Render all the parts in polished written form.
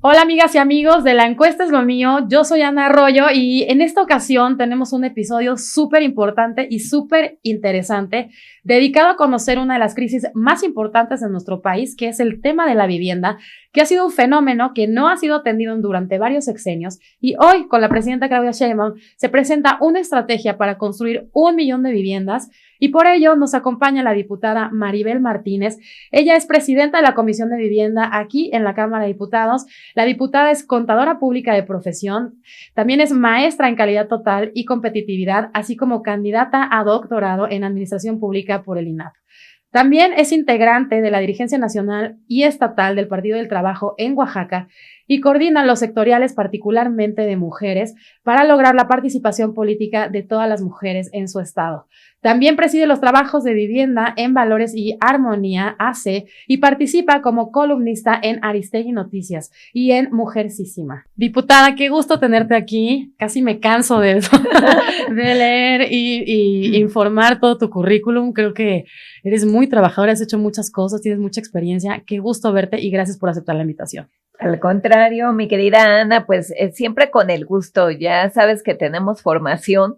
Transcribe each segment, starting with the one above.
Hola amigas y amigos de La Encuesta es lo mío, yo soy Ana Arroyo y en esta ocasión tenemos un episodio súper importante y súper interesante dedicado a conocer una de las crisis más importantes en nuestro país, que es el tema de la vivienda, que ha sido un fenómeno que no ha sido atendido durante varios sexenios y hoy con la presidenta Claudia Sheinbaum se presenta una estrategia para construir 1 millón de viviendas y por ello nos acompaña la diputada Maribel Martínez. Ella es presidenta de la Comisión de Vivienda aquí en la Cámara de Diputados. La diputada es contadora pública de profesión, también es maestra en calidad total y competitividad, así como candidata a doctorado en administración pública por el INAP. También es integrante de la dirigencia nacional y estatal del Partido del Trabajo en Oaxaca y coordina los sectoriales particularmente de mujeres para lograr la participación política de todas las mujeres en su estado. También preside los trabajos de vivienda en Valores y Armonía AC y participa como columnista en Aristegui Noticias y en Mujercísima. Diputada, qué gusto tenerte aquí. Casi me canso de leer y informar todo tu currículum. Creo que eres muy trabajadora, has hecho muchas cosas, tienes mucha experiencia. Qué gusto verte y gracias por aceptar la invitación. Al contrario, mi querida Ana, pues siempre con el gusto. Ya sabes que tenemos formación.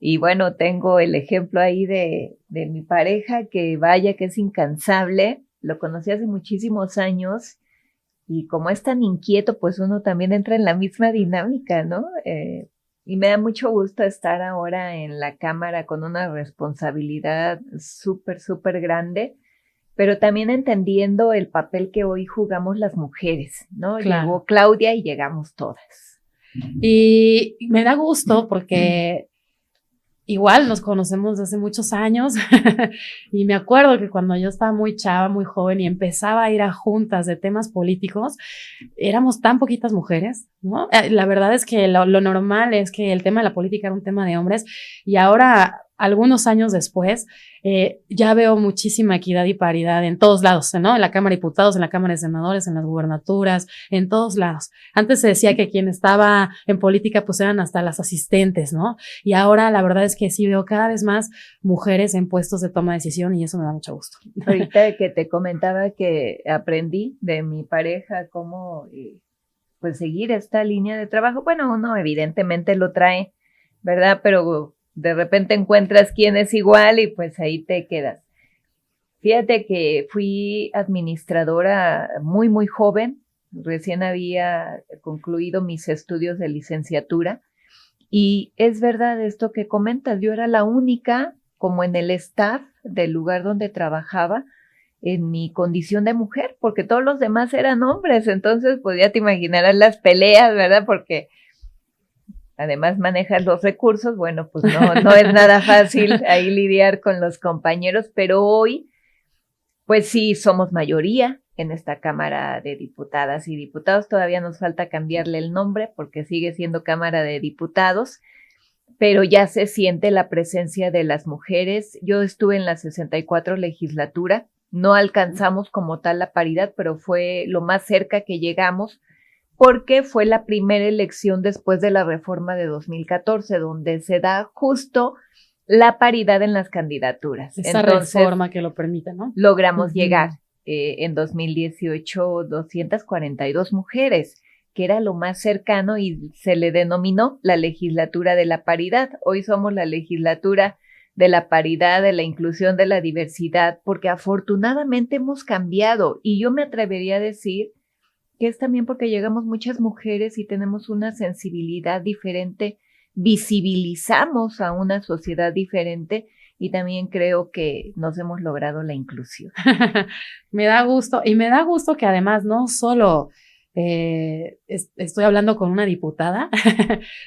Y bueno, tengo el ejemplo ahí de mi pareja, que vaya que es incansable. Lo conocí hace muchísimos años y como es tan inquieto, pues uno también entra en la misma dinámica, ¿no? Y me da mucho gusto estar ahora en la Cámara con una responsabilidad súper, súper grande, pero también entendiendo el papel que hoy jugamos las mujeres, ¿no? Claro. Llegó Claudia y llegamos todas. Y me da gusto porque igual nos conocemos desde hace muchos años y me acuerdo que cuando yo estaba muy chava, muy joven y empezaba a ir a juntas de temas políticos, éramos tan poquitas mujeres, ¿no? La verdad es que lo normal es que el tema de la política era un tema de hombres y ahora, algunos años después, ya veo muchísima equidad y paridad en todos lados, ¿no? En la Cámara de Diputados, en la Cámara de Senadores, en las gubernaturas, en todos lados. Antes se decía que quien estaba en política pues eran hasta las asistentes, ¿no? Y ahora la verdad es que sí veo cada vez más mujeres en puestos de toma de decisión y eso me da mucho gusto. Ahorita que te comentaba que aprendí de mi pareja cómo pues seguir esta línea de trabajo, bueno, uno evidentemente lo trae, ¿verdad? Pero de repente encuentras quién es igual y pues ahí te quedas. Fíjate que fui administradora muy, muy joven, recién había concluido mis estudios de licenciatura y es verdad esto que comentas, yo era la única como en el staff del lugar donde trabajaba en mi condición de mujer, porque todos los demás eran hombres, entonces pues ya te imaginarás las peleas, ¿verdad? Porque además manejas los recursos, bueno, pues no es nada fácil ahí lidiar con los compañeros, pero hoy, pues sí, somos mayoría en esta Cámara de Diputadas y Diputados. Todavía nos falta cambiarle el nombre porque sigue siendo Cámara de Diputados, pero ya se siente la presencia de las mujeres. Yo estuve en la 64 legislatura, no alcanzamos como tal la paridad, pero fue lo más cerca que llegamos, porque fue la primera elección después de la reforma de 2014, donde se da justo la paridad en las candidaturas. Esa reforma que lo permite, ¿no? Logramos llegar en 2018 242 mujeres, que era lo más cercano y se le denominó la legislatura de la paridad. Hoy somos la legislatura de la paridad, de la inclusión, de la diversidad, porque afortunadamente hemos cambiado y yo me atrevería a decir que es también porque llegamos muchas mujeres y tenemos una sensibilidad diferente, visibilizamos a una sociedad diferente y también creo que nos hemos logrado la inclusión. Me da gusto y me da gusto que además no solo estoy hablando con una diputada,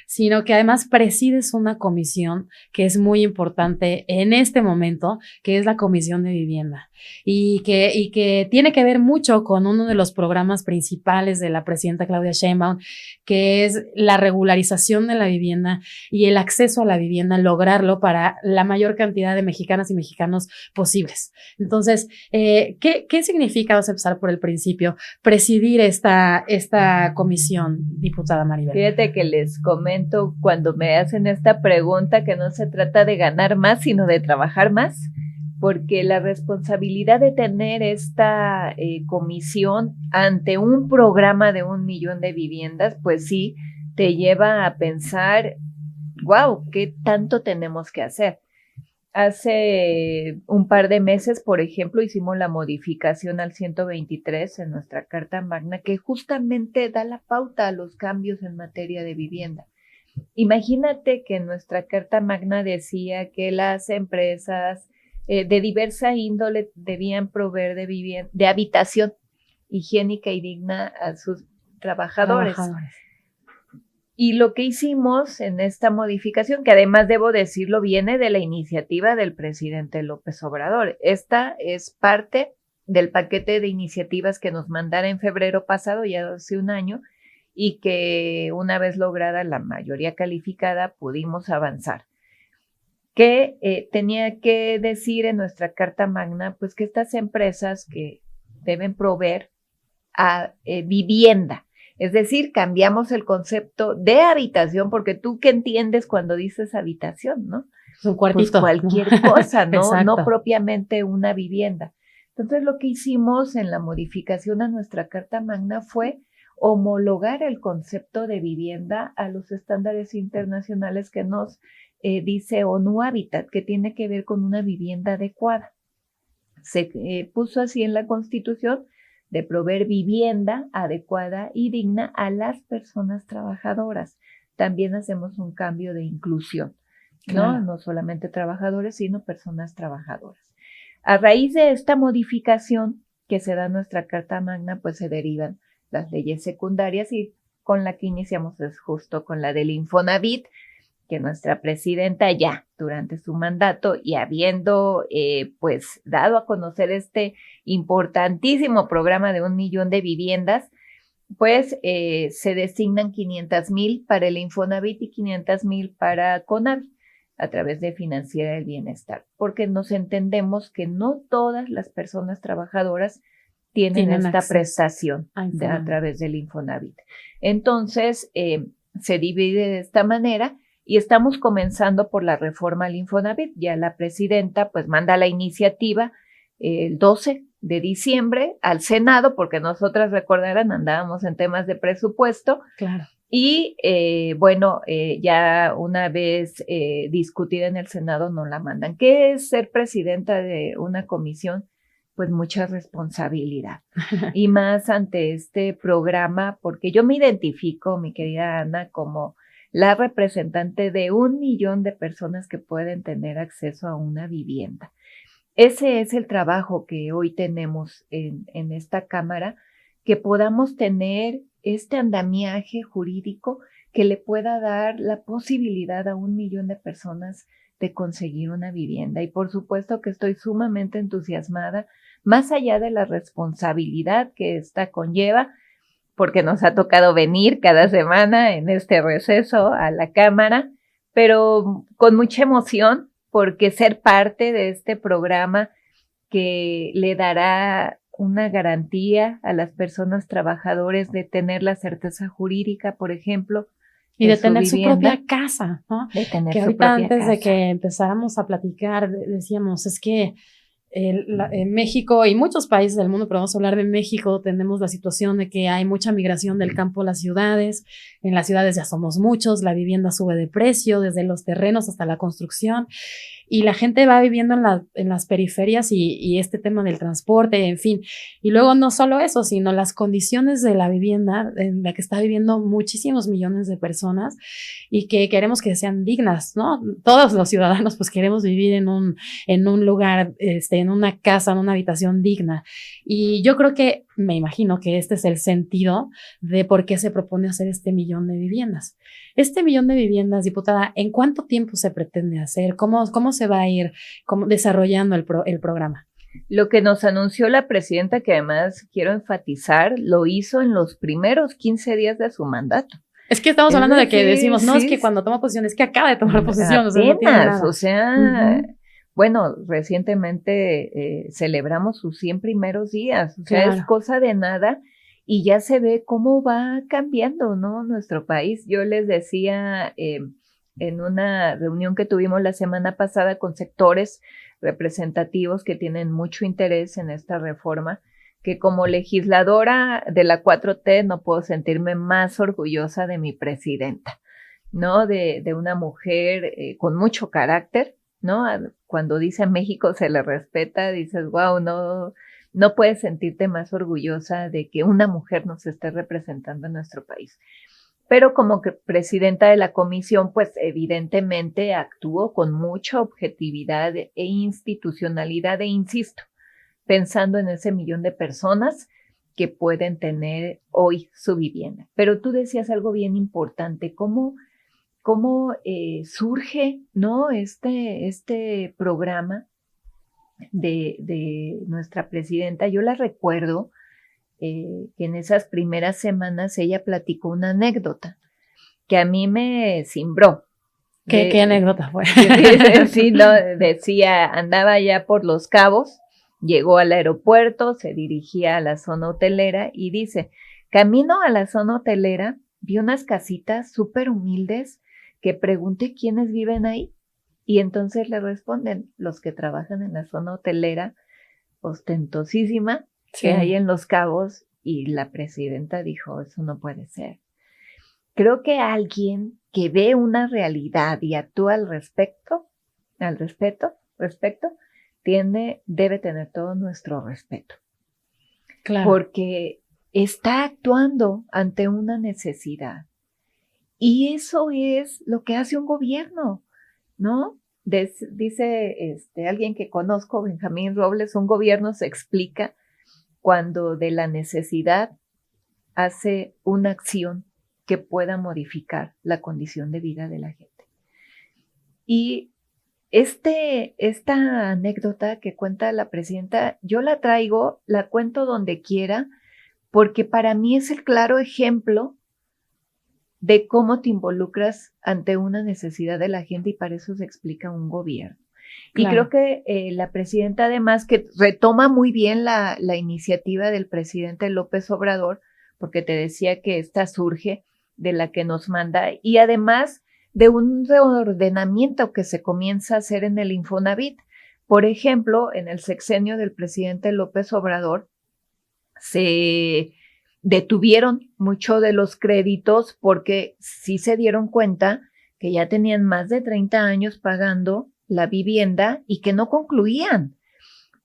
sino que además presides una comisión que es muy importante en este momento, que es la Comisión de Vivienda y que tiene que ver mucho con uno de los programas principales de la presidenta Claudia Sheinbaum, que es la regularización de la vivienda y el acceso a la vivienda, lograrlo para la mayor cantidad de mexicanas y mexicanos posibles. Entonces, ¿qué significa, vamos a empezar por el principio, presidir esta comisión, diputada Maribel? Fíjate que les comento cuando me hacen esta pregunta que no se trata de ganar más, sino de trabajar más, porque la responsabilidad de tener esta comisión ante un programa de 1 millón de viviendas, pues sí, te lleva a pensar, wow, ¿qué tanto tenemos que hacer? Hace un par de meses, por ejemplo, hicimos la modificación al 123 en nuestra Carta Magna, que justamente da la pauta a los cambios en materia de vivienda. Imagínate que nuestra Carta Magna decía que las empresas de diversa índole debían proveer de habitación higiénica y digna a sus trabajadores. Y lo que hicimos en esta modificación, que además debo decirlo, viene de la iniciativa del presidente López Obrador. Esta es parte del paquete de iniciativas que nos mandara en febrero pasado, ya hace un año, y que una vez lograda la mayoría calificada pudimos avanzar. Que tenía que decir en nuestra Carta Magna, pues que estas empresas que deben proveer a vivienda. Es decir, cambiamos el concepto de habitación, porque tú qué entiendes cuando dices habitación, ¿no? Un cuartito. Pues cualquier cosa, ¿no? No propiamente una vivienda. Entonces, lo que hicimos en la modificación a nuestra Carta Magna fue homologar el concepto de vivienda a los estándares internacionales que nos dice ONU Habitat, que tiene que ver con una vivienda adecuada. Se puso así en la Constitución, de proveer vivienda adecuada y digna a las personas trabajadoras. También hacemos un cambio de inclusión, ¿no? Claro. No solamente trabajadores, sino personas trabajadoras. A raíz de esta modificación que se da en nuestra Carta Magna, pues se derivan las leyes secundarias, y con la que iniciamos es justo con la del Infonavit, que nuestra presidenta ya durante su mandato, y habiendo pues dado a conocer este importantísimo programa de 1 millón de viviendas, pues se designan 500,000 para el Infonavit y 500,000 para Conavit a través de Financiera del Bienestar, porque nos entendemos que no todas las personas trabajadoras tienen esta prestación a través del Infonavit. Entonces, se divide de esta manera. Y estamos comenzando por la reforma al Infonavit. Ya la presidenta pues manda la iniciativa el 12 de diciembre al Senado, porque nosotras, recordarán, andábamos en temas de presupuesto. Claro. Y ya una vez discutida en el Senado nos la mandan. ¿Qué es ser presidenta de una comisión? Pues mucha responsabilidad. Y más ante este programa, porque yo me identifico, mi querida Ana, como la representante de 1 millón de personas que pueden tener acceso a una vivienda. Ese es el trabajo que hoy tenemos en esta Cámara, que podamos tener este andamiaje jurídico que le pueda dar la posibilidad a 1 millón de personas de conseguir una vivienda. Y por supuesto que estoy sumamente entusiasmada, más allá de la responsabilidad que esta conlleva, porque nos ha tocado venir cada semana en este receso a la Cámara, pero con mucha emoción, porque ser parte de este programa que le dará una garantía a las personas trabajadoras de tener la certeza jurídica, por ejemplo, y de tener su propia casa, ¿no? De tener que su ahorita propia antes casa. de que empezáramos a platicar, decíamos, es que en México y muchos países del mundo, pero vamos a hablar de México, tenemos la situación de que hay mucha migración del campo a las ciudades. En las ciudades ya somos muchos, la vivienda sube de precio, desde los terrenos hasta la construcción, y la gente va viviendo en las periferias y este tema del transporte, en fin. Y luego no solo eso, sino las condiciones de la vivienda en la que está viviendo muchísimos millones de personas y que queremos que sean dignas, ¿no? Todos los ciudadanos pues queremos vivir en un lugar, en una casa, en una habitación digna. Y yo creo que, me imagino que este es el sentido de por qué se propone hacer este 1 millón de viviendas. Este 1 millón de viviendas, diputada, ¿en cuánto tiempo se pretende hacer? ¿Cómo se va a ir desarrollando el programa? Lo que nos anunció la presidenta, que además quiero enfatizar, lo hizo en los primeros 15 días de su mandato. Es que estamos hablando de que decimos, no, es que cuando toma posición, es que acaba de tomar posición. Apenas, no tiene nada. Bueno, recientemente celebramos sus 100 primeros días, Claro. Es cosa de nada, y ya se ve cómo va cambiando, ¿no? Nuestro país. Yo les decía en una reunión que tuvimos la semana pasada con sectores representativos que tienen mucho interés en esta reforma, que como legisladora de la 4T no puedo sentirme más orgullosa de mi presidenta, ¿no? De una mujer con mucho carácter, ¿no? Cuando dice a México se le respeta, dices, wow, no puedes sentirte más orgullosa de que una mujer nos esté representando en nuestro país. Pero como que presidenta de la comisión, pues evidentemente actuó con mucha objetividad e institucionalidad, e insisto, pensando en ese millón de personas que pueden tener hoy su vivienda. Pero tú decías algo bien importante, ¿cómo surge, ¿no? este programa de nuestra presidenta? Yo la recuerdo que en esas primeras semanas ella platicó una anécdota que a mí me cimbró. ¿Qué anécdota fue? Sí, no, decía, andaba ya por Los Cabos, llegó al aeropuerto, se dirigía a la zona hotelera y dice, camino a la zona hotelera, vi unas casitas súper humildes que pregunté quiénes viven ahí y entonces le responden los que trabajan en la zona hotelera ostentosísima que hay en Los Cabos, y la presidenta dijo, eso no puede ser. Creo que alguien que ve una realidad y actúa al respeto, debe tener todo nuestro respeto. Claro. Porque está actuando ante una necesidad. Y eso es lo que hace un gobierno, ¿no? Dice alguien que conozco, Benjamín Robles, un gobierno se explica cuando de la necesidad hace una acción que pueda modificar la condición de vida de la gente. Y esta anécdota que cuenta la presidenta, yo la traigo, la cuento donde quiera, porque para mí es el claro ejemplo de cómo te involucras ante una necesidad de la gente y para eso se explica un gobierno. Claro. Y creo que la presidenta además que retoma muy bien la iniciativa del presidente López Obrador, porque te decía que esta surge de la que nos manda y además de un reordenamiento que se comienza a hacer en el Infonavit. Por ejemplo, en el sexenio del presidente López Obrador se detuvieron mucho de los créditos porque sí se dieron cuenta que ya tenían más de 30 años pagando la vivienda y que no concluían,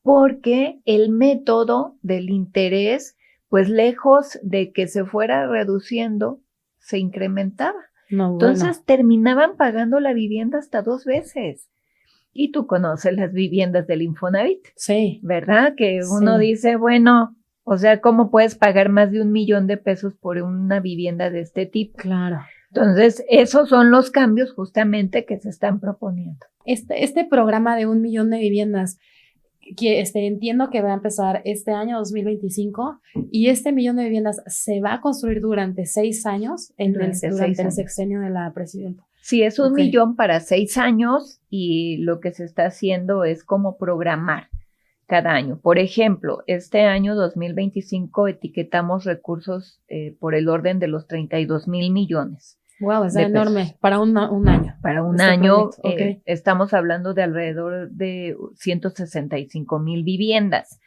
porque el método del interés, pues lejos de que se fuera reduciendo, se incrementaba. No, Entonces terminaban pagando la vivienda hasta 2 veces. Y tú conoces las viviendas del Infonavit. Sí. ¿Verdad? Que uno dice, bueno, o sea, ¿cómo puedes pagar más de $1 millón por una vivienda de este tipo? Claro. Entonces, esos son los cambios justamente que se están proponiendo. Este programa de 1 millón de viviendas, que entiendo que va a empezar este año 2025 y este millón de viviendas se va a construir durante 6 años durante el sexenio de la presidenta. Sí, es 1 millón para 6 años y lo que se está haciendo es como programar cada año. Por ejemplo, este año 2025 etiquetamos recursos por el orden de los 32,000 millones. Wow, es enorme para un año. Para un año estamos hablando de alrededor de 165,000 viviendas.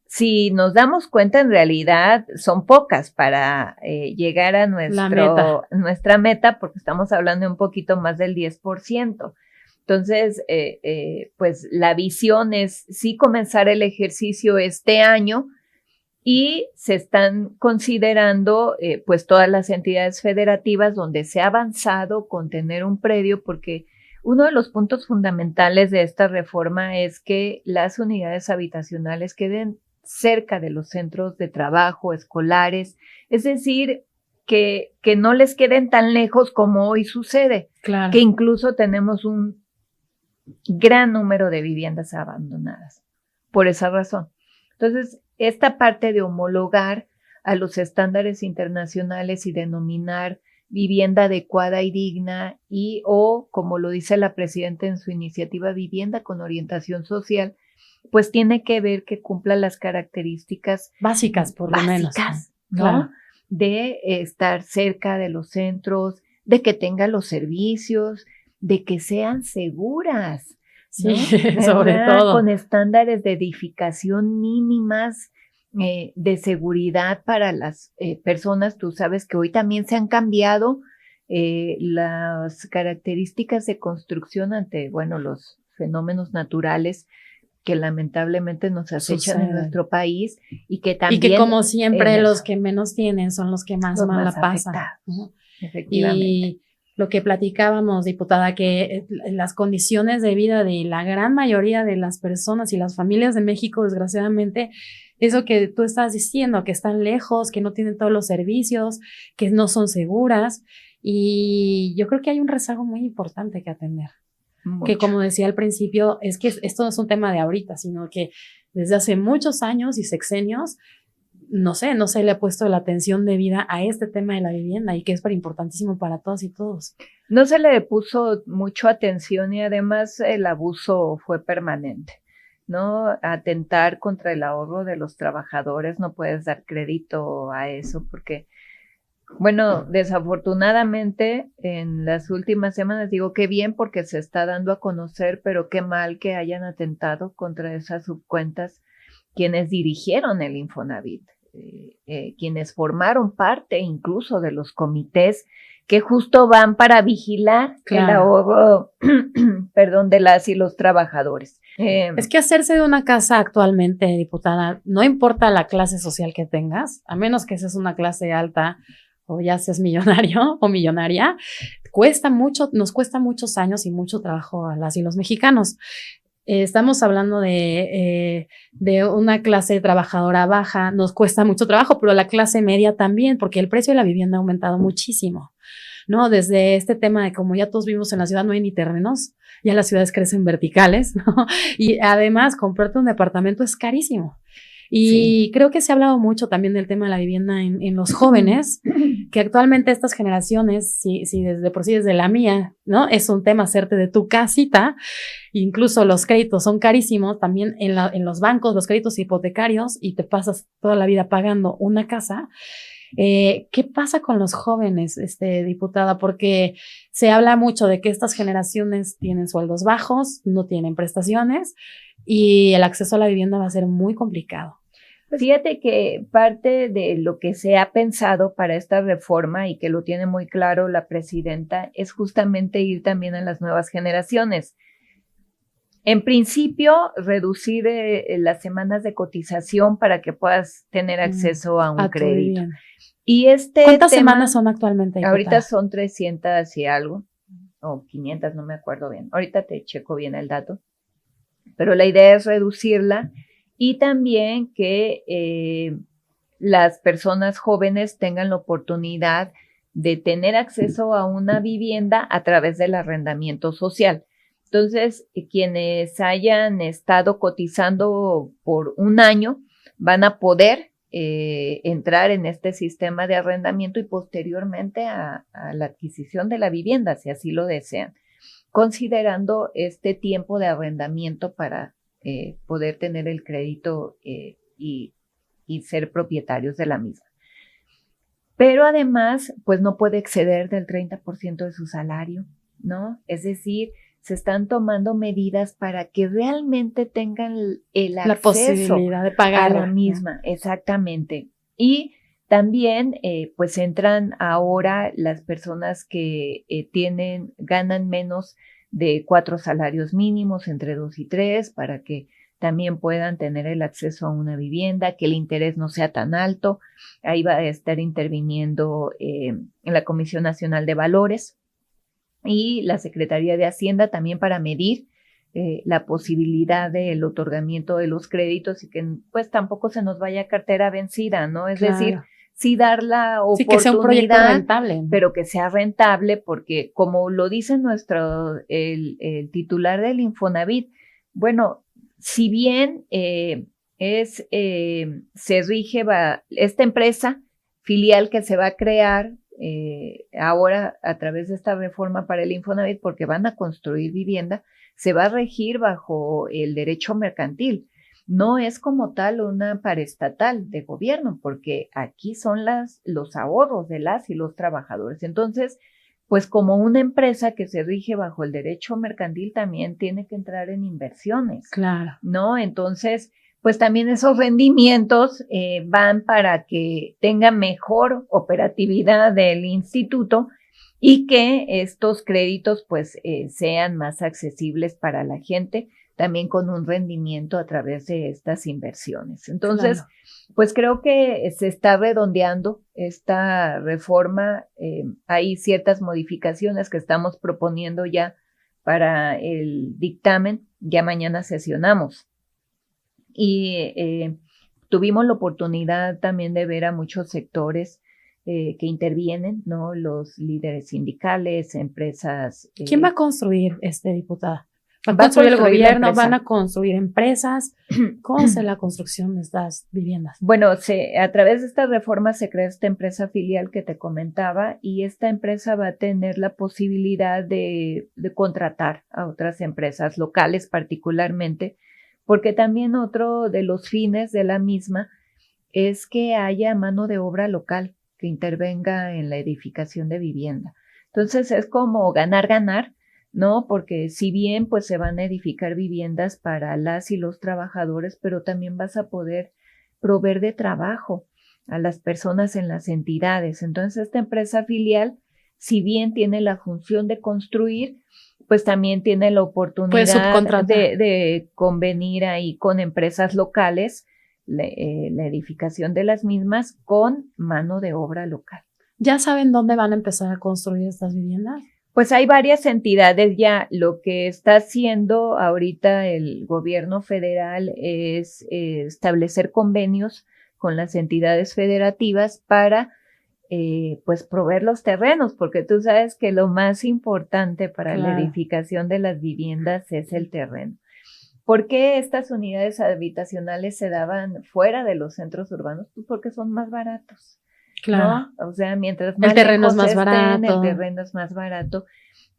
Si nos damos cuenta, en realidad son pocas para llegar a nuestra meta, porque estamos hablando de un poquito más del 10%. Entonces, pues la visión es sí comenzar el ejercicio este año y se están considerando pues todas las entidades federativas donde se ha avanzado con tener un predio, porque uno de los puntos fundamentales de esta reforma es que las unidades habitacionales queden cerca de los centros de trabajo, escolares, es decir, que no les queden tan lejos como hoy sucede, claro. Que incluso tenemos un gran número de viviendas abandonadas por esa razón. Entonces, esta parte de homologar a los estándares internacionales y denominar vivienda adecuada y digna o, como lo dice la presidenta en su iniciativa, vivienda con orientación social, pues tiene que ver que cumpla las características básicas, por lo menos, ¿no? Claro. De estar cerca de los centros, de que tengan los servicios, de que sean seguras, Sí, ¿no? sobre ¿Verdad? todo. Con estándares de edificación mínimas, de seguridad para las personas. Tú sabes que hoy también se han cambiado las características de construcción ante, bueno, los fenómenos naturales que lamentablemente nos acechan en Sucede. nuestro país y que Y también que como siempre en los eso, que menos tienen son los que más los mal la más pasan, afectados, ¿no? efectivamente. Y lo que platicábamos, diputada, que las condiciones de vida de la gran mayoría de las personas y las familias de México, desgraciadamente, eso que tú estás diciendo, que están lejos, que no tienen todos los servicios, que no son seguras. Y yo creo que hay un rezago muy importante que atender. Que Mucho. como decía al principio, es que esto no es un tema de ahorita, sino que desde hace muchos años y sexenios, no se le ha puesto la atención debida a este tema de la vivienda y que es importantísimo para todas y todos. No se le puso mucho atención y además el abuso fue permanente, ¿no? Atentar contra el ahorro de los trabajadores, no puedes dar crédito a eso porque, bueno, desafortunadamente en las últimas semanas digo qué bien porque se está dando a conocer, pero qué mal que hayan atentado contra esas subcuentas quienes dirigieron el Infonavit, quienes formaron parte incluso de los comités que justo van para vigilar el ahorro, perdón, de las y los trabajadores. Es que hacerse de una casa actualmente, diputada, no importa la clase social que tengas, a menos que seas una clase alta o ya seas millonario o millonaria, nos cuesta muchos años y mucho trabajo a las y los mexicanos. Estamos hablando de una clase trabajadora baja, nos cuesta mucho trabajo, pero la clase media también, porque el precio de la vivienda ha aumentado muchísimo, ¿no? Desde este tema de como ya todos vivimos en la ciudad, no hay ni terrenos, ya las ciudades crecen verticales, ¿no? Y además, comprarte un departamento es carísimo. Y sí, creo que se ha hablado mucho también del tema de la vivienda en los jóvenes, que actualmente estas generaciones, si desde por sí desde la mía, ¿no? Es un tema hacerte de tu casita, incluso los créditos son carísimos, también en los bancos, los créditos hipotecarios, y te pasas toda la vida pagando una casa. ¿Qué pasa con los jóvenes, diputada? Porque se habla mucho de que estas generaciones tienen sueldos bajos, no tienen prestaciones y el acceso a la vivienda va a ser muy complicado. Fíjate que parte de lo que se ha pensado para esta reforma y que lo tiene muy claro la presidenta es justamente ir también a las nuevas generaciones. En principio, reducir las semanas de cotización para que puedas tener acceso a un crédito. Y ¿Cuántas semanas son actualmente? Ahorita son 300 y algo, o 500, no me acuerdo bien. Ahorita te checo bien el dato. Pero la idea es reducirla y también que las personas jóvenes tengan la oportunidad de tener acceso a una vivienda a través del arrendamiento social. Entonces, quienes hayan estado cotizando por un año van a poder entrar en este sistema de arrendamiento y posteriormente a la adquisición de la vivienda, si así lo desean, considerando este tiempo de arrendamiento para poder tener el crédito y ser propietarios de la misma. Pero además, pues no puede exceder del 30% de su salario, ¿no? Es decir, se están tomando medidas para que realmente tengan el acceso, la posibilidad de pagar a la misma, exactamente. Y también, pues entran ahora las personas que ganan menos de 4 salarios mínimos, entre 2 y 3, para que también puedan tener el acceso a una vivienda, que el interés no sea tan alto. Ahí va a estar interviniendo en la Comisión Nacional de Valores y la Secretaría de Hacienda también para medir la posibilidad del otorgamiento de los créditos y que pues tampoco se nos vaya cartera vencida, ¿no? Es decir, sí dar la oportunidad, sí, que sea un proyecto rentable, ¿no? Pero que sea rentable porque como lo dice el titular del Infonavit, bueno, si bien se rige esta empresa filial que se va a crear ahora a través de esta reforma para el Infonavit, porque van a construir vivienda, se va a regir bajo el derecho mercantil. No es como tal una paraestatal de gobierno, porque aquí son los ahorros de las y los trabajadores. Entonces, pues como una empresa que se rige bajo el derecho mercantil también tiene que entrar en inversiones. Claro. ¿No? Entonces, pues también esos rendimientos van para que tenga mejor operatividad del instituto y que estos créditos pues sean más accesibles para la gente, también con un rendimiento a través de estas inversiones. Entonces, Claro. pues creo que se está redondeando esta reforma. Hay ciertas modificaciones que estamos proponiendo ya para el dictamen. Ya mañana sesionamos. Y tuvimos la oportunidad también de ver a muchos sectores que intervienen, ¿no? Los líderes sindicales, empresas. ¿Quién va a construir, diputada? ¿Va a construir el gobierno? ¿Van a construir empresas? ¿Cómo es la construcción de estas viviendas? Bueno, a través de esta reforma se crea esta empresa filial que te comentaba y esta empresa va a tener la posibilidad de contratar a otras empresas locales particularmente, porque también otro de los fines de la misma es que haya mano de obra local que intervenga en la edificación de vivienda. Entonces es como ganar, ¿no? Porque si bien pues se van a edificar viviendas para las y los trabajadores, pero también vas a poder proveer de trabajo a las personas en las entidades. Entonces esta empresa filial, si bien tiene la función de construir, pues también tiene la oportunidad de convenir ahí con empresas locales la edificación de las mismas con mano de obra local. ¿Ya saben dónde van a empezar a construir estas viviendas? Pues hay varias entidades ya. Lo que está haciendo ahorita el gobierno federal es establecer convenios con las entidades federativas para pues proveer los terrenos, porque tú sabes que lo más importante para la edificación de las viviendas es el terreno. ¿Por qué estas unidades habitacionales se daban fuera de los centros urbanos? Pues porque son más baratos. Claro. ¿No? O sea, mientras más el terreno es más barato. El terreno es más barato.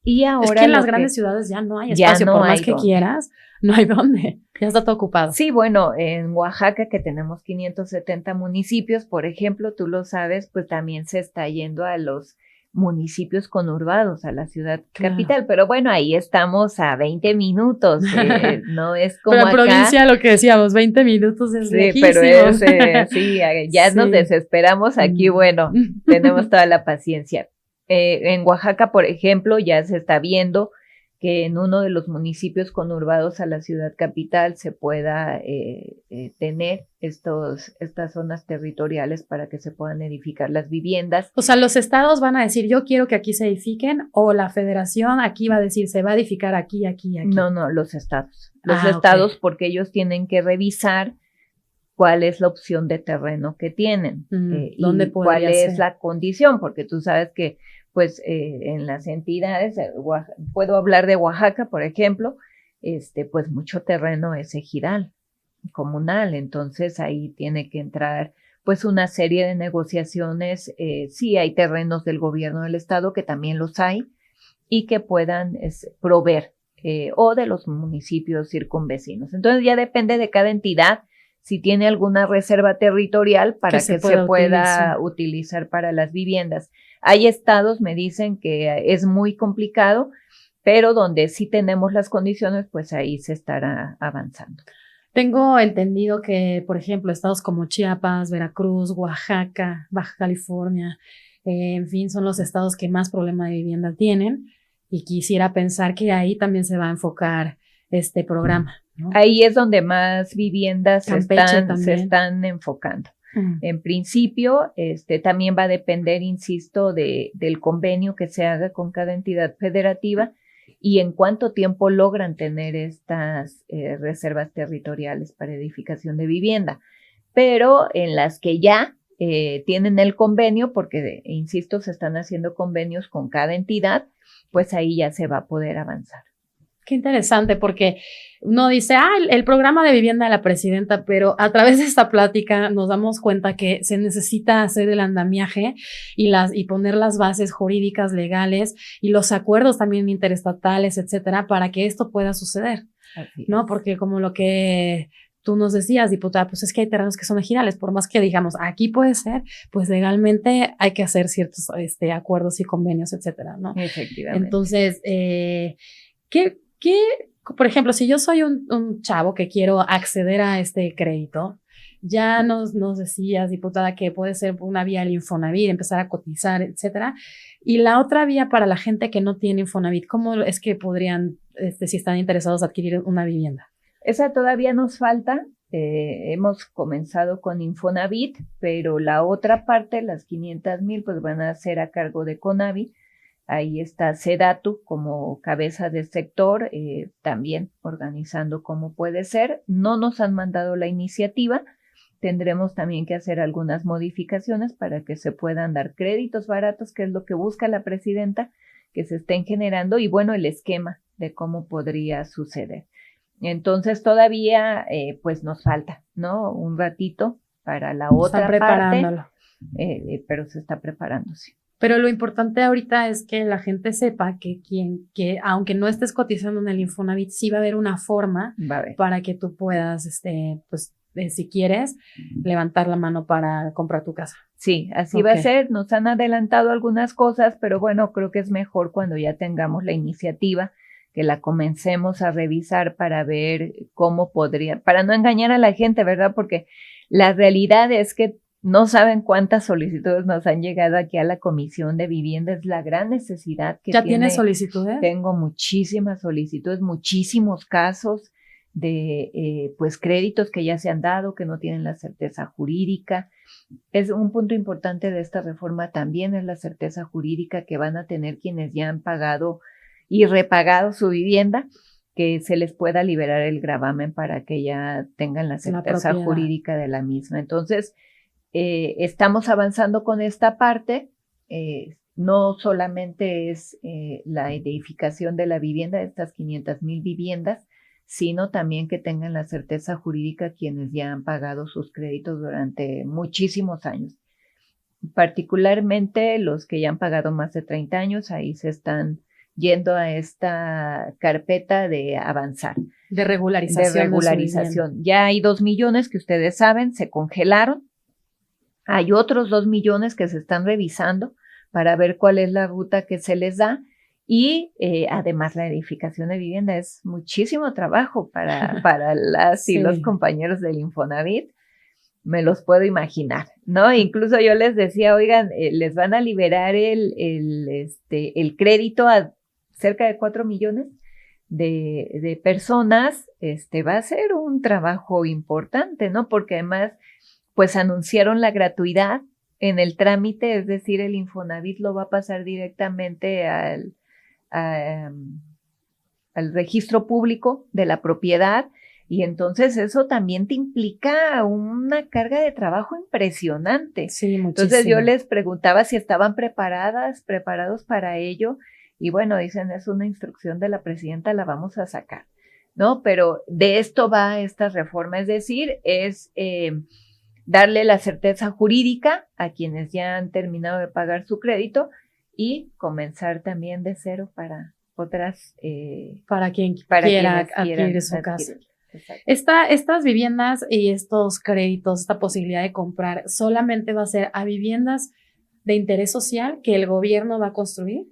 Y ahora es que en las grandes ciudades ya no hay espacio, por más que quieras, no hay dónde, ya está todo ocupado. Sí, bueno, en Oaxaca, que tenemos 570 municipios, por ejemplo, tú lo sabes, pues también se está yendo a los municipios conurbados, a la ciudad capital, pero bueno, ahí estamos a 20 minutos, no es como pero en acá. provincia, lo que decíamos, 20 minutos es lejísimo. Pero ya nos desesperamos aquí, bueno, tenemos toda la paciencia. En Oaxaca, por ejemplo, ya se está viendo que en uno de los municipios conurbados a la ciudad capital se pueda tener estas zonas territoriales para que se puedan edificar las viviendas. O sea, los estados van a decir, yo quiero que aquí se edifiquen, o la federación aquí va a decir, se va a edificar aquí, aquí, aquí. No, los estados. Los estados, okay. Porque ellos tienen que revisar cuál es la opción de terreno que tienen ¿dónde y cuál ser? Es la condición, porque tú sabes que pues en las entidades, puedo hablar de Oaxaca, por ejemplo, pues mucho terreno es ejidal, comunal, entonces ahí tiene que entrar pues una serie de negociaciones. Sí hay terrenos del gobierno del estado que también los hay y que puedan proveer o de los municipios circunvecinos. Entonces ya depende de cada entidad si tiene alguna reserva territorial para que se pueda utilizar para las viviendas. Hay estados, me dicen, que es muy complicado, pero donde sí tenemos las condiciones, pues ahí se estará avanzando. Tengo entendido que, por ejemplo, estados como Chiapas, Veracruz, Oaxaca, Baja California, en fin, son los estados que más problema de vivienda tienen, y quisiera pensar que ahí también se va a enfocar este programa, ¿no? Ahí es donde más viviendas se están enfocando. En principio, también va a depender, insisto, del convenio que se haga con cada entidad federativa y en cuánto tiempo logran tener estas reservas territoriales para edificación de vivienda. Pero en las que ya tienen el convenio, porque, insisto, se están haciendo convenios con cada entidad, pues ahí ya se va a poder avanzar. Qué interesante, porque uno dice, el programa de vivienda de la presidenta, pero a través de esta plática nos damos cuenta que se necesita hacer el andamiaje y poner las bases jurídicas, legales y los acuerdos también interestatales, etcétera, para que esto pueda suceder, ¿no? Porque como lo que tú nos decías, diputada, pues es que hay terrenos que son ejidales, por más que digamos, aquí puede ser, pues legalmente hay que hacer ciertos acuerdos y convenios, etcétera, ¿no? Efectivamente. Entonces, por ejemplo, si yo soy un chavo que quiero acceder a este crédito, ya nos decías, diputada, que puede ser una vía el Infonavit, empezar a cotizar, etcétera. Y la otra vía para la gente que no tiene Infonavit, ¿cómo es que podrían, si están interesados, adquirir una vivienda? Esa todavía nos falta. Hemos comenzado con Infonavit, pero la otra parte, las 500,000, pues van a ser a cargo de Conavi. Ahí está Sedatu como cabeza de sector, también organizando cómo puede ser. No nos han mandado la iniciativa. Tendremos también que hacer algunas modificaciones para que se puedan dar créditos baratos, que es lo que busca la presidenta, que se estén generando, y bueno, el esquema de cómo podría suceder. Entonces todavía pues nos falta, ¿no? Un ratito para la otra parte, pero se está preparando, sí. Pero lo importante ahorita es que la gente sepa que aunque no estés cotizando en el Infonavit, sí va a haber una forma para que tú puedas, pues, si quieres, levantar la mano para comprar tu casa. Sí, así va a ser. Nos han adelantado algunas cosas, pero bueno, creo que es mejor cuando ya tengamos la iniciativa, que la comencemos a revisar para ver cómo podría, para no engañar a la gente, ¿verdad? Porque la realidad es que no saben cuántas solicitudes nos han llegado aquí a la Comisión de Vivienda. Es la gran necesidad que ¿Ya tienes solicitudes? Tengo muchísimas solicitudes, muchísimos casos de pues créditos que ya se han dado, que no tienen la certeza jurídica. Es un punto importante de esta reforma también, es la certeza jurídica que van a tener quienes ya han pagado y repagado su vivienda, que se les pueda liberar el gravamen para que ya tengan la certeza jurídica de la misma. Entonces, estamos avanzando con esta parte. No solamente es la edificación de la vivienda, estas 500,000 viviendas, sino también que tengan la certeza jurídica quienes ya han pagado sus créditos durante muchísimos años. Particularmente los que ya han pagado más de 30 años, ahí se están yendo a esta carpeta de avanzar. De regularización. Ya hay 2 millones que ustedes saben, se congelaron. Hay otros 2 millones que se están revisando para ver cuál es la ruta que se les da. Y además la edificación de vivienda es muchísimo trabajo para las y los compañeros del Infonavit. Me los puedo imaginar, ¿no? Incluso yo les decía, oigan, les van a liberar el crédito a cerca de 4 millones de personas. Va a ser un trabajo importante, ¿no? Porque además, pues anunciaron la gratuidad en el trámite, es decir, el Infonavit lo va a pasar directamente al registro público de la propiedad, y entonces eso también te implica una carga de trabajo impresionante. Sí, muchísimo. Entonces yo les preguntaba si estaban preparados para ello, y bueno, dicen, es una instrucción de la presidenta, la vamos a sacar, ¿no? Pero de esto va esta reforma, es decir, es darle la certeza jurídica a quienes ya han terminado de pagar su crédito, y comenzar también de cero para otras. Para quien quiera adquirir su casa. Estas viviendas y estos créditos, esta posibilidad de comprar, ¿solamente va a ser a viviendas de interés social que el gobierno va a construir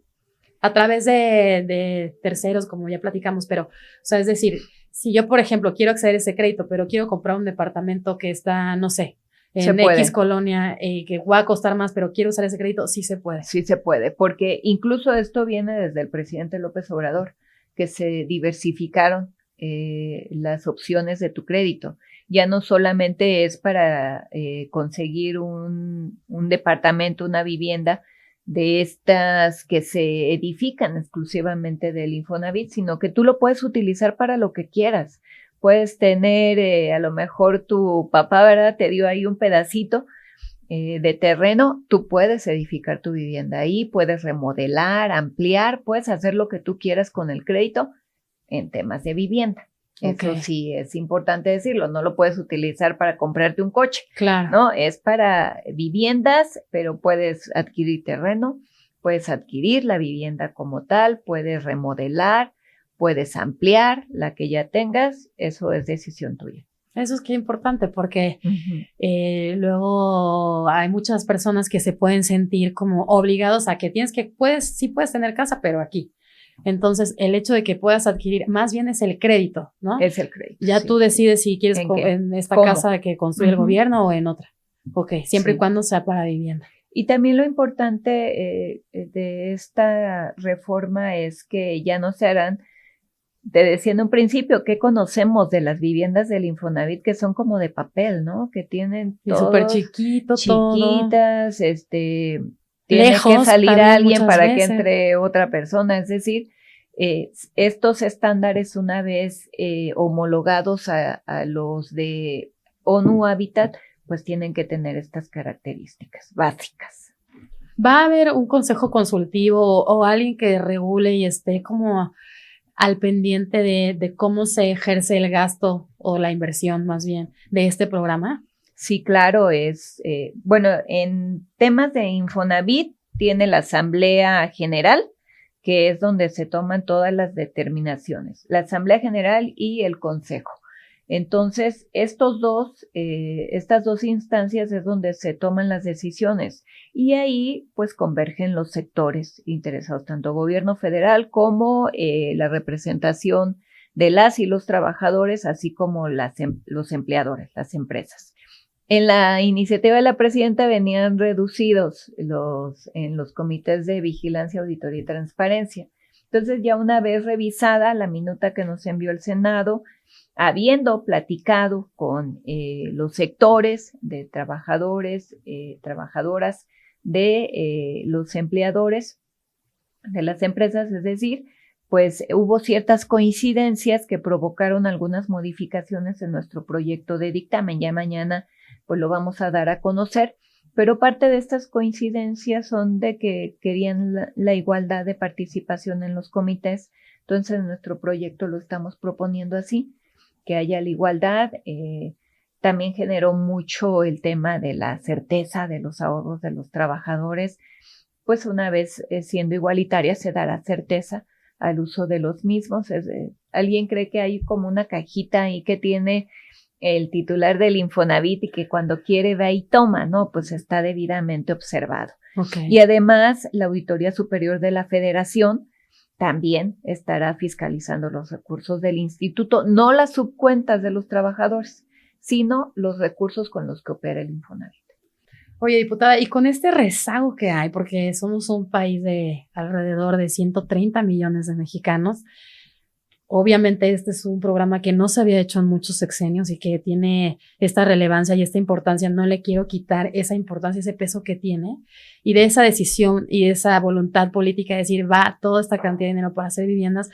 a través de terceros, como ya platicamos? Pero, o sea, es decir, si yo, por ejemplo, quiero acceder a ese crédito, pero quiero comprar un departamento que está, no sé, en X colonia, que va a costar más, pero quiero usar ese crédito, sí se puede. Sí se puede, porque incluso esto viene desde el presidente López Obrador, que se diversificaron las opciones de tu crédito. Ya no solamente es para conseguir un departamento, una vivienda de estas que se edifican exclusivamente del Infonavit, sino que tú lo puedes utilizar para lo que quieras. Puedes tener, a lo mejor tu papá, ¿verdad?, te dio ahí un pedacito de terreno, tú puedes edificar tu vivienda ahí, puedes remodelar, ampliar, puedes hacer lo que tú quieras con el crédito en temas de vivienda. Okay. Eso sí es importante decirlo, no lo puedes utilizar para comprarte un coche. Claro. ¿No? Es para viviendas, pero puedes adquirir terreno, puedes adquirir la vivienda como tal, puedes remodelar, puedes ampliar la que ya tengas, eso es decisión tuya. Eso es que importante porque Uh-huh. luego hay muchas personas que se pueden sentir como obligados a que sí puedes tener casa, pero aquí. Entonces, el hecho de que puedas adquirir, más bien es el crédito, ¿no? Es el crédito. Ya sí. tú decides si quieres ¿En qué? en esta ¿Cómo? casa que construye el gobierno o en otra. Ok, siempre y Sí. cuando sea para vivienda. Y también lo importante de esta reforma es que ya no se harán, te decía en un principio, ¿qué conocemos de las viviendas del Infonavit que son como de papel, ¿no? Que tienen Y súper todos chiquito todo. chiquitas, tiene que Lejos salir también alguien muchas para que veces. entre otra persona, es decir, estos estándares una vez homologados a los de ONU Habitat, pues tienen que tener estas características básicas. ¿Va a haber un consejo consultivo o alguien que regule y esté como al pendiente de cómo se ejerce el gasto o la inversión más bien de este programa? Sí, claro, bueno, en temas de Infonavit tiene la Asamblea General, que es donde se toman todas las determinaciones, la Asamblea General y el Consejo. Entonces, estas dos instancias es donde se toman las decisiones y ahí pues convergen los sectores interesados, tanto gobierno federal como la representación de las y los trabajadores, así como los empleadores, las empresas. En la iniciativa de la presidenta venían reducidos en los comités de vigilancia, auditoría y transparencia. Entonces, ya una vez revisada la minuta que nos envió el Senado, habiendo platicado con los sectores de trabajadores, trabajadoras, de los empleadores de las empresas, es decir, pues hubo ciertas coincidencias que provocaron algunas modificaciones en nuestro proyecto de dictamen. Ya mañana pues lo vamos a dar a conocer, pero parte de estas coincidencias son de que querían la igualdad de participación en los comités. Entonces, nuestro proyecto lo estamos proponiendo así, que haya la igualdad. También generó mucho el tema de la certeza de los ahorros de los trabajadores. Pues una vez siendo igualitaria se dará certeza al uso de los mismos. Alguien cree que hay como una cajita ahí que tiene el titular del Infonavit y que cuando quiere va y toma, ¿no? Pues está debidamente observado. Okay. Y además, la Auditoría Superior de la Federación también estará fiscalizando los recursos del instituto, no las subcuentas de los trabajadores, sino los recursos con los que opera el Infonavit. Oye, diputada, y con este rezago que hay, porque somos un país de alrededor de 130 millones de mexicanos, obviamente este es un programa que no se había hecho en muchos sexenios y que tiene esta relevancia y esta importancia. No le quiero quitar esa importancia, ese peso que tiene y de esa decisión y de esa voluntad política de decir va toda esta cantidad de dinero para hacer viviendas.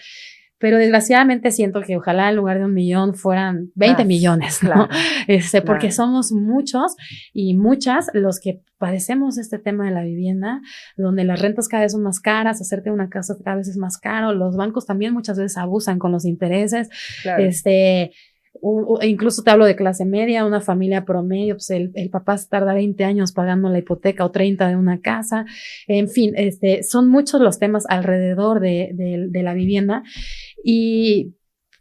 Pero desgraciadamente siento que ojalá en lugar de 1 millón fueran 20 millones, ¿no? Claro, porque somos muchos y muchas los que padecemos este tema de la vivienda, donde las rentas cada vez son más caras, hacerte una casa cada vez es más caro, los bancos también muchas veces abusan con los intereses, claro. Incluso te hablo de clase media, una familia promedio, pues el papá se tarda 20 años pagando la hipoteca o 30 de una casa, en fin, son muchos los temas alrededor de la vivienda y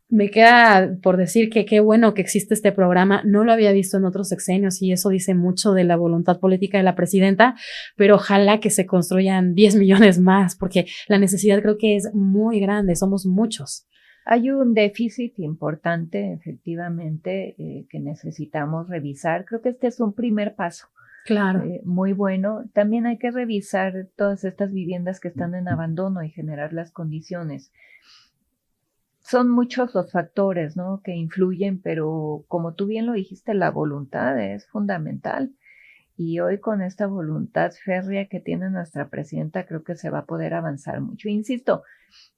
me queda por decir que qué bueno que existe este programa, no lo había visto en otros sexenios y eso dice mucho de la voluntad política de la presidenta, pero ojalá que se construyan 10 millones más porque la necesidad creo que es muy grande, somos muchos. Hay un déficit importante, efectivamente, que necesitamos revisar. Creo que este es un primer paso. Claro. Muy bueno. También hay que revisar todas estas viviendas que están en abandono y generar las condiciones. Son muchos los factores, ¿no?, que influyen, pero como tú bien lo dijiste, la voluntad es fundamental. Y hoy con esta voluntad férrea que tiene nuestra presidenta, creo que se va a poder avanzar mucho. Insisto,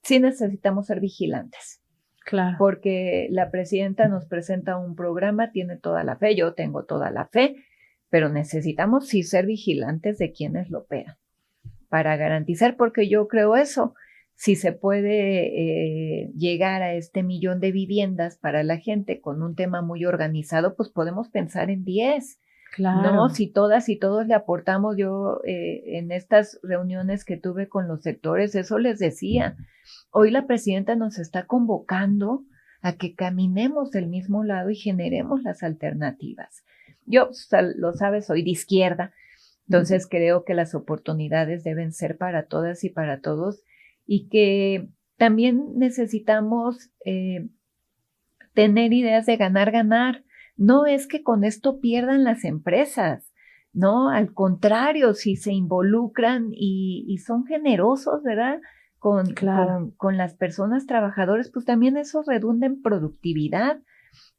sí necesitamos ser vigilantes. Claro. Porque la presidenta nos presenta un programa, tiene toda la fe, yo tengo toda la fe, pero necesitamos sí ser vigilantes de quienes lo operan para garantizar, porque yo creo eso. Si se puede llegar a este 1 millón de viviendas para la gente con un tema muy organizado, pues podemos pensar en 10. Claro. No, si todas y todos le aportamos, yo en estas reuniones que tuve con los sectores, eso les decía. Hoy la presidenta nos está convocando a que caminemos del mismo lado y generemos las alternativas. Yo, lo sabes, soy de izquierda, entonces creo que las oportunidades deben ser para todas y para todos y que también necesitamos tener ideas de ganar. No es que con esto pierdan las empresas, no, al contrario, si se involucran y son generosos, ¿verdad? Con las personas trabajadoras, pues también eso redunda en productividad.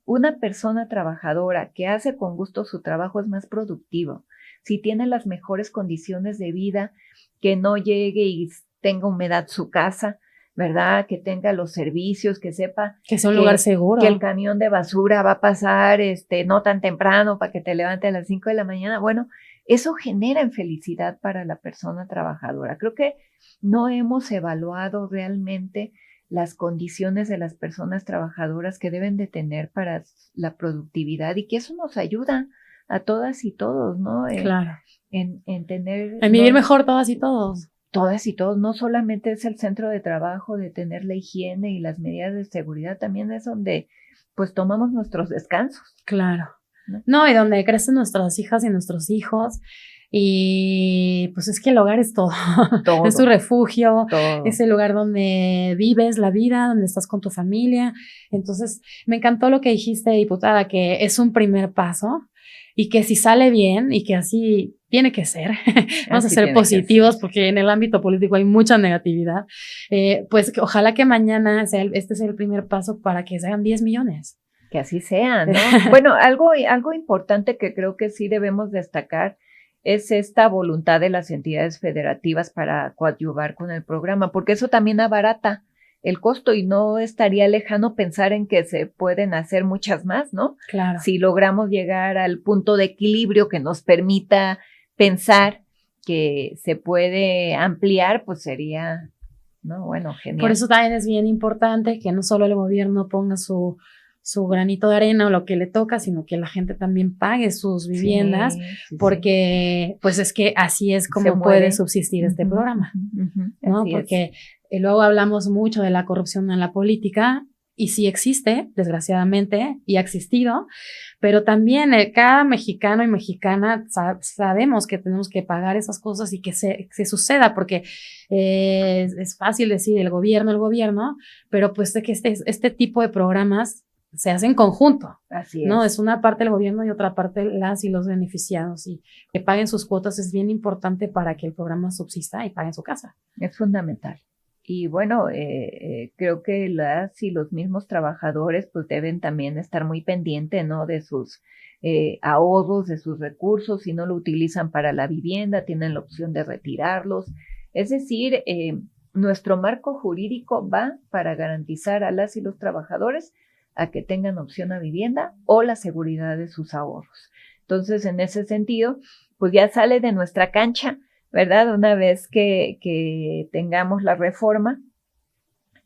Una persona trabajadora que hace con gusto su trabajo es más productivo. Si tiene las mejores condiciones de vida, que no llegue y tenga humedad su casa, ¿verdad? Que tenga los servicios, que sepa que sea un lugar seguro, que el camión de basura va a pasar no tan temprano para que te levante a las 5 de la mañana. Bueno, eso genera felicidad para la persona trabajadora. Creo que no hemos evaluado realmente las condiciones de las personas trabajadoras que deben de tener para la productividad y que eso nos ayuda a todas y todos, ¿no? Claro. En tener... En vivir mejor todas y todos. Todas y todos, no solamente es el centro de trabajo, de tener la higiene y las medidas de seguridad, también es donde pues tomamos nuestros descansos. Claro. No, y donde crecen nuestras hijas y nuestros hijos. Y pues es que el hogar es todo. Es tu refugio, todo. Es el lugar donde vives la vida, donde estás con tu familia. Entonces, me encantó lo que dijiste, diputada, que es un primer paso y que si sale bien y que así tiene que ser, vamos a ser positivos porque en el ámbito político hay mucha negatividad, pues ojalá que mañana este sea el primer paso para que se hagan 10 millones. Que así sea, ¿no? Bueno, algo importante que creo que sí debemos destacar es esta voluntad de las entidades federativas para coadyuvar con el programa, porque eso también abarata el costo y no estaría lejano pensar en que se pueden hacer muchas más, ¿no? Claro. Si logramos llegar al punto de equilibrio que nos permita pensar que se puede ampliar, pues sería, ¿no? Bueno, genial. Por eso también es bien importante que no solo el gobierno ponga su granito de arena o lo que le toca, sino que la gente también pague sus viviendas, porque pues es que así es como puede subsistir este programa, ¿no? Porque luego hablamos mucho de la corrupción en la política y sí existe, desgraciadamente, y ha existido, pero también cada mexicano y mexicana sabemos que tenemos que pagar esas cosas y que se suceda, porque es fácil decir el gobierno, pero pues de que este tipo de programas se hace en conjunto. Así es. No, es una parte del gobierno y otra parte las y los beneficiados, y que paguen sus cuotas es bien importante para que el programa subsista y paguen su casa. Es fundamental. Y bueno, creo que las y los mismos trabajadores pues deben también estar muy pendientes, ¿no? De sus ahorros, de sus recursos. Si no lo utilizan para la vivienda, tienen la opción de retirarlos. Es decir, nuestro marco jurídico va para garantizar a las y los trabajadores a que tengan opción a vivienda o la seguridad de sus ahorros. Entonces, en ese sentido, pues ya sale de nuestra cancha, ¿verdad? Una vez que tengamos la reforma,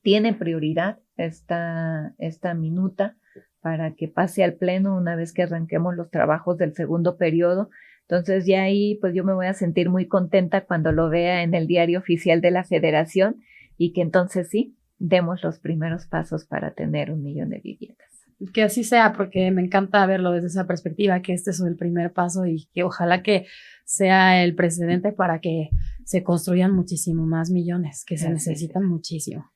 tiene prioridad esta minuta para que pase al pleno una vez que arranquemos los trabajos del segundo periodo. Entonces, ya ahí, pues yo me voy a sentir muy contenta cuando lo vea en el diario oficial de la Federación y que entonces sí, demos los primeros pasos para tener 1 millón de viviendas. Que así sea, porque me encanta verlo desde esa perspectiva, que este es el primer paso y que ojalá que sea el precedente para que se construyan muchísimo más millones, que se necesitan muchísimo.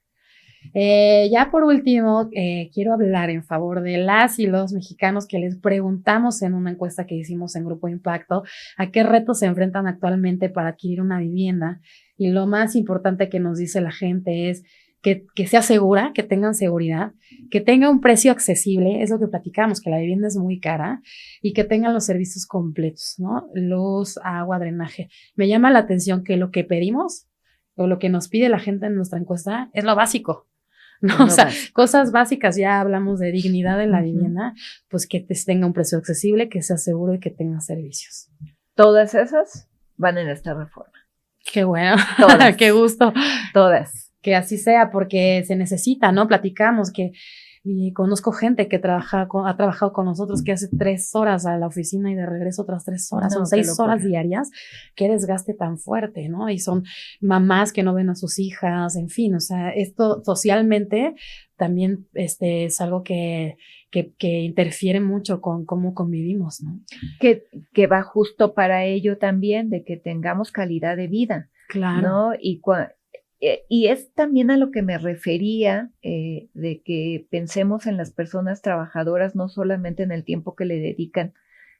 Ya por último, quiero hablar en favor de las y los mexicanos que les preguntamos en una encuesta que hicimos en Grupo Impacto a qué retos se enfrentan actualmente para adquirir una vivienda, y lo más importante que nos dice la gente es que sea segura, que tengan seguridad, que tenga un precio accesible, es lo que platicamos, que la vivienda es muy cara, y que tengan los servicios completos, ¿no? Luz, agua, drenaje. Me llama la atención que lo que pedimos o lo que nos pide la gente en nuestra encuesta es lo básico, ¿no? O sea, cosas básicas, ya hablamos de dignidad en la vivienda, pues que tenga un precio accesible, que sea seguro y que tenga servicios. Todas esas van en esta reforma. Qué bueno, todas. Qué gusto. Todas. Que así sea, porque se necesita, ¿no? Platicamos y conozco gente que ha trabajado con nosotros, que hace 3 horas a la oficina y de regreso otras 3 horas, son 6 horas diarias. Qué desgaste tan fuerte, ¿no? Y son mamás que no ven a sus hijas, en fin, o sea, esto socialmente también es algo que interfiere mucho con cómo convivimos, ¿no? Que va justo para ello también, de que tengamos calidad de vida. Claro. ¿No? Y es también a lo que me refería, de que pensemos en las personas trabajadoras, no solamente en el tiempo que le dedican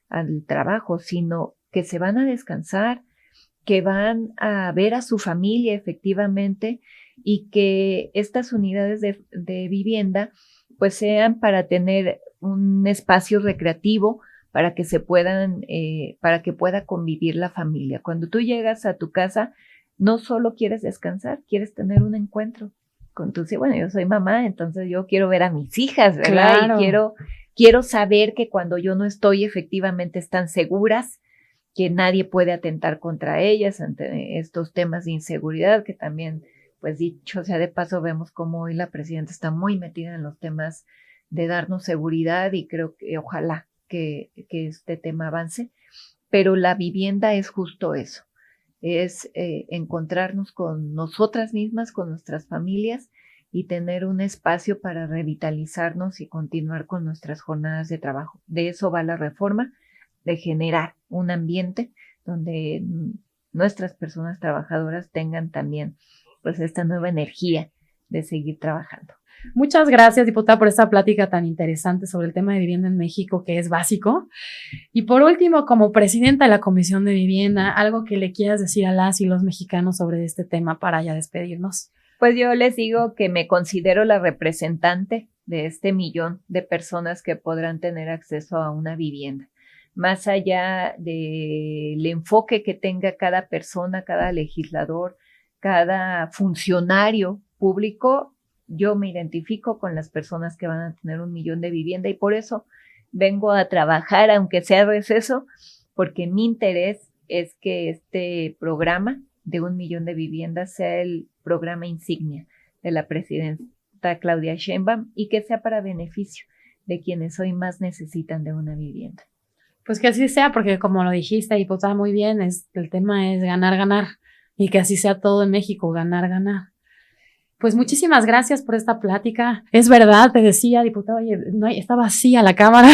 al trabajo, sino que se van a descansar, que van a ver a su familia efectivamente, y que estas unidades de vivienda pues sean para tener un espacio recreativo para que para que pueda convivir la familia. Cuando tú llegas a tu casa, no solo quieres descansar, quieres tener un encuentro con tus hijos. Bueno, yo soy mamá, entonces yo quiero ver a mis hijas, ¿verdad? Claro. Y quiero saber que cuando yo no estoy, efectivamente están seguras, que nadie puede atentar contra ellas ante estos temas de inseguridad, que también, pues dicho sea de paso, vemos cómo hoy la presidenta está muy metida en los temas de darnos seguridad, y creo que ojalá que este tema avance. Pero la vivienda es justo eso. Es encontrarnos con nosotras mismas, con nuestras familias, y tener un espacio para revitalizarnos y continuar con nuestras jornadas de trabajo. De eso va la reforma, de generar un ambiente donde nuestras personas trabajadoras tengan también pues esta nueva energía de seguir trabajando. Muchas gracias, diputada, por esta plática tan interesante sobre el tema de vivienda en México, que es básico. Y por último, como presidenta de la Comisión de Vivienda, algo que le quieras decir a las y los mexicanos sobre este tema para ya despedirnos. Pues yo les digo que me considero la representante de este 1,000,000 de personas que podrán tener acceso a una vivienda. Más allá del enfoque que tenga cada persona, cada legislador, cada funcionario público, yo me identifico con las personas que van a tener 1,000,000 de vivienda, y por eso vengo a trabajar, aunque sea receso, porque mi interés es que este programa de 1,000,000 de viviendas sea el programa insignia de la presidenta Claudia Sheinbaum, y que sea para beneficio de quienes hoy más necesitan de una vivienda. Pues que así sea, porque como lo dijiste, diputada, muy bien, el tema es ganar, ganar, y que así sea todo en México, ganar, ganar. Pues muchísimas gracias por esta plática. Es verdad, te decía, diputada, oye, no está vacía la cámara.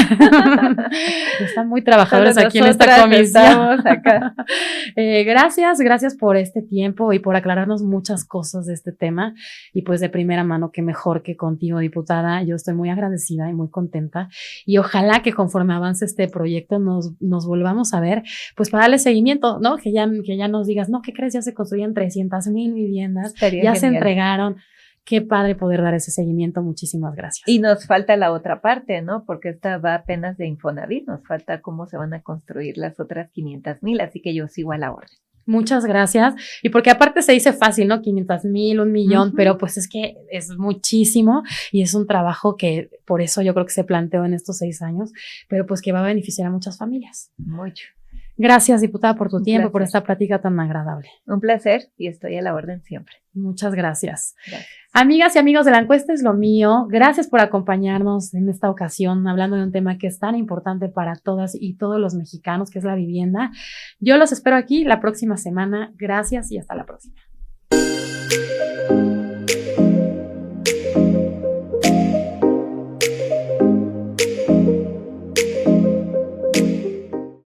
Están muy trabajadores aquí en esta comisión. Acá. Gracias por este tiempo y por aclararnos muchas cosas de este tema. Y pues de primera mano, qué mejor que contigo, diputada. Yo estoy muy agradecida y muy contenta. Y ojalá que conforme avance este proyecto nos volvamos a ver, pues para darle seguimiento, ¿no? Que ya nos digas, no, ¿qué crees? Ya se construyen 300,000 viviendas, Estaría ya genial. se entregaron. Qué padre poder dar ese seguimiento. Muchísimas gracias. Y nos falta la otra parte, ¿no? Porque esta va apenas de Infonavit. Nos falta cómo se van a construir las otras 500,000. Así que yo sigo a la orden. Muchas gracias. Y porque aparte se dice fácil, ¿no? 500,000, 1,000,000, pero pues es que es muchísimo y es un trabajo que por eso yo creo que se planteó en estos 6 años, pero pues que va a beneficiar a muchas familias. Mucho. Gracias, diputada, por tu tiempo, placer. por esta plática tan agradable. Un placer, y estoy a la orden siempre. Muchas gracias. Gracias. Amigas y amigos de La Encuesta es lo mío, gracias por acompañarnos en esta ocasión hablando de un tema que es tan importante para todas y todos los mexicanos, que es la vivienda. Yo los espero aquí la próxima semana. Gracias y hasta la próxima.